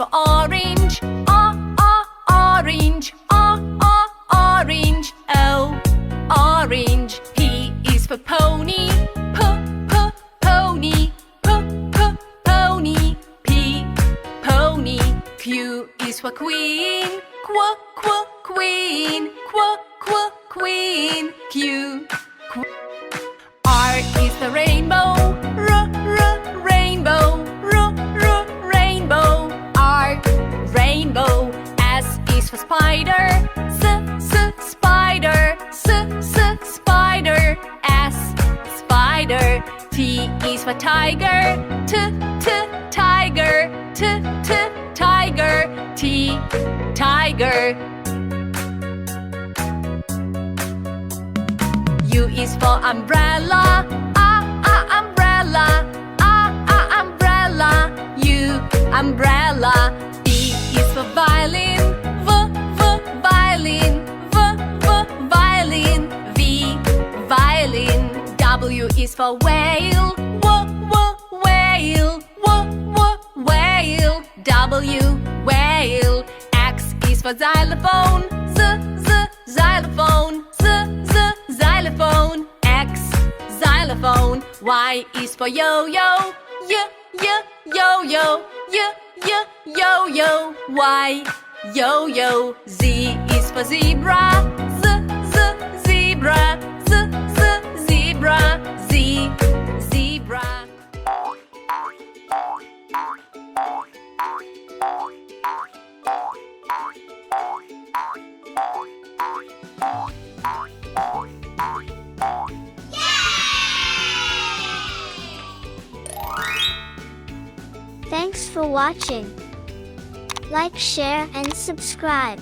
for orange. Orange. Orange. O, orange. P is for pony. Pony. Pony. P, pony. Q is for queen. Queen. Queen. Q. R is the rainbow. Rainbow. Rainbow. R, rainbow. S is for spider. Spider. Spider. S, spider. T is for tiger. Tiger. Tiger. T, tiger. U is for umbrella. Umbrella. Umbrella. U, umbrella. V is for violin. Violin. Violin. V, violin. W is for whale. Whale. Whale. W, whale. X is for xylophone. Xylophone. Xylophone. X, xylophone. Y is for yo-yo. Yo-yo. Yo-yo. Y, yo-yo. Z is for zebra. Zebra. Zebra. Z, zebra. Thanks for watching. Like, share, and subscribe.